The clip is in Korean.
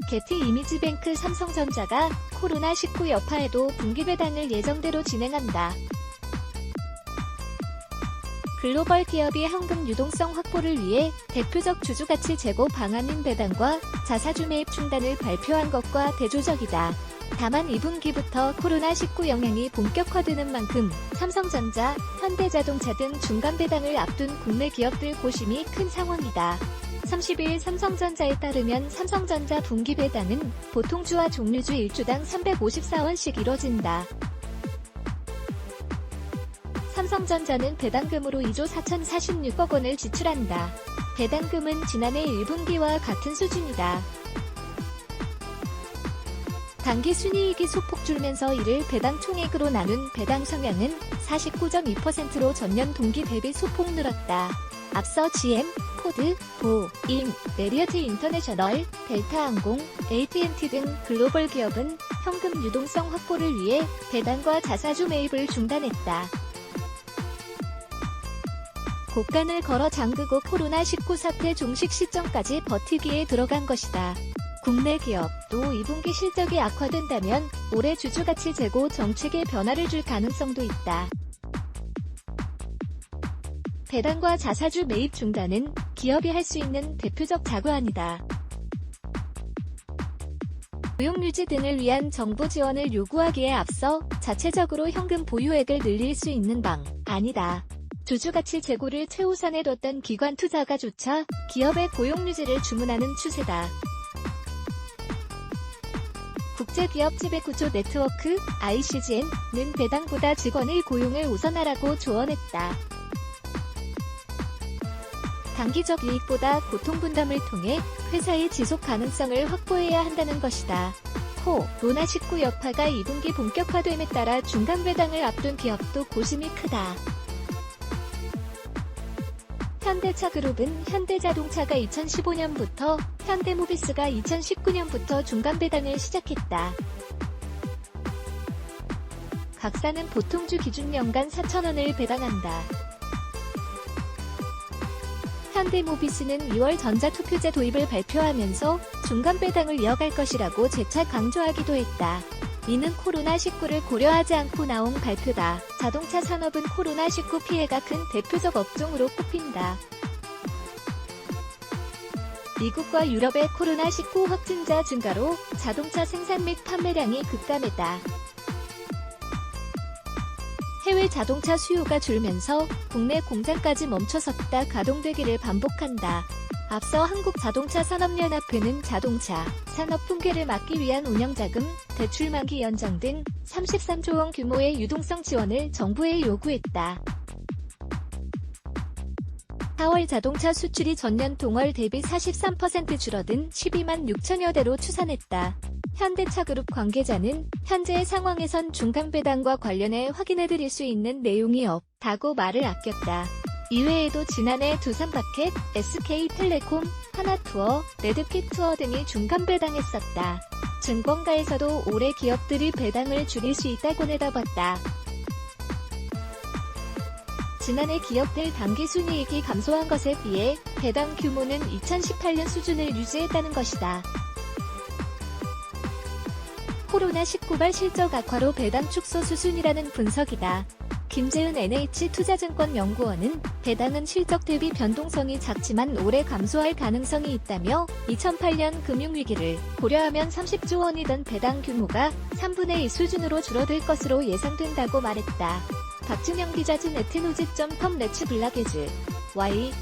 게티 이미지뱅크 삼성전자가 코로나19 여파에도 분기 배당을 예정대로 진행한다. 글로벌 기업이 현금 유동성 확보를 위해 대표적 주주가치 제고 방안인 배당과 자사주 매입 중단을 발표한 것과 대조적이다. 다만 2분기부터 코로나19 영향이 본격화되는 만큼 삼성전자, 현대자동차 등 중간 배당을 앞둔 국내 기업들 고심이 큰 상황이다. 30일 삼성전자에 따르면 삼성전자 분기 배당은 보통주와 종류주 1주당 354원씩 이뤄진다. 삼성전자는 배당금으로 2조 4,046억 원을 지출한다. 배당금은 지난해 1분기와 같은 수준이다. 당기 순이익이 소폭 줄면서 이를 배당 총액으로 나눈 배당 성향은 49.2%로 전년 동기 대비 소폭 늘었다. 앞서 GM, 포드, 보잉, 메리어트 인터내셔널, 델타항공, AT&T 등 글로벌 기업은 현금 유동성 확보를 위해 배당과 자사주 매입을 중단했다. 곡간을 걸어 잠그고 코로나19 사태 종식 시점까지 버티기에 들어간 것이다. 국내 기업도 2분기 실적이 악화된다면 올해 주주가치 제고 정책에 변화를 줄 가능성도 있다. 배당과 자사주 매입 중단은 기업이 할 수 있는 대표적 자구안이다. 고용 유지 등을 위한 정부 지원을 요구하기에 앞서 자체적으로 현금 보유액을 늘릴 수 있는 방안이다. 주주가치 제고를 최우선에 뒀던 기관 투자가조차 기업의 고용 유지를 주문하는 추세다. 국제기업 지배구조 네트워크 ICGN은 배당보다 직원의 고용을 우선하라고 조언했다. 단기적 이익보다 고통분담을 통해 회사의 지속 가능성을 확보해야 한다는 것이다. 코로나19 여파가 2분기 본격화됨에 따라 중간 배당을 앞둔 기업도 고심이 크다. 현대차그룹은 현대자동차가 2015년부터, 현대모비스가 2019년부터 중간 배당을 시작했다. 각사는 보통주 기준 연간 4,000원을 배당한다. 현대모비스는 2월 전자투표제 도입을 발표하면서 중간 배당을 이어갈 것이라고 재차 강조하기도 했다. 이는 코로나19를 고려하지 않고 나온 발표다. 자동차 산업은 코로나19 피해가 큰 대표적 업종으로 꼽힌다. 미국과 유럽의 코로나19 확진자 증가로 자동차 생산 및 판매량이 급감했다. 해외 자동차 수요가 줄면서 국내 공장까지 멈춰섰다 가동되기를 반복한다. 앞서 한국자동차산업연합회는 자동차 산업 붕괴를 막기 위한 운영자금, 대출 만기 연장 등 33조 원 규모의 유동성 지원을 정부에 요구했다. 4월 자동차 수출이 전년 동월 대비 43% 줄어든 12만 6천여 대로 추산했다. 현대차그룹 관계자는 현재의 상황에선 중간 배당과 관련해 확인해드릴 수 있는 내용이 없다고 말을 아꼈다. 이외에도 지난해 두산마켓, SK텔레콤, 하나투어, 레드핏투어 등이 중간 배당했었다. 증권가에서도 올해 기업들이 배당을 줄일 수 있다고 내다봤다. 지난해 기업들 단기 순이익이 감소한 것에 비해 배당 규모는 2018년 수준을 유지했다는 것이다. 코로나19발 실적 악화로 배당 축소 수순이라는 분석이다. 김재은 NH투자증권연구원은 배당은 실적 대비 변동성이 작지만 올해 감소할 가능성이 있다며 2008년 금융위기를 고려하면 30조 원이던 배당 규모가 3분의 2 수준으로 줄어들 것으로 예상된다고 말했다. 박준영 기자 진 에트노즈.com 레츠 블라게즈 Y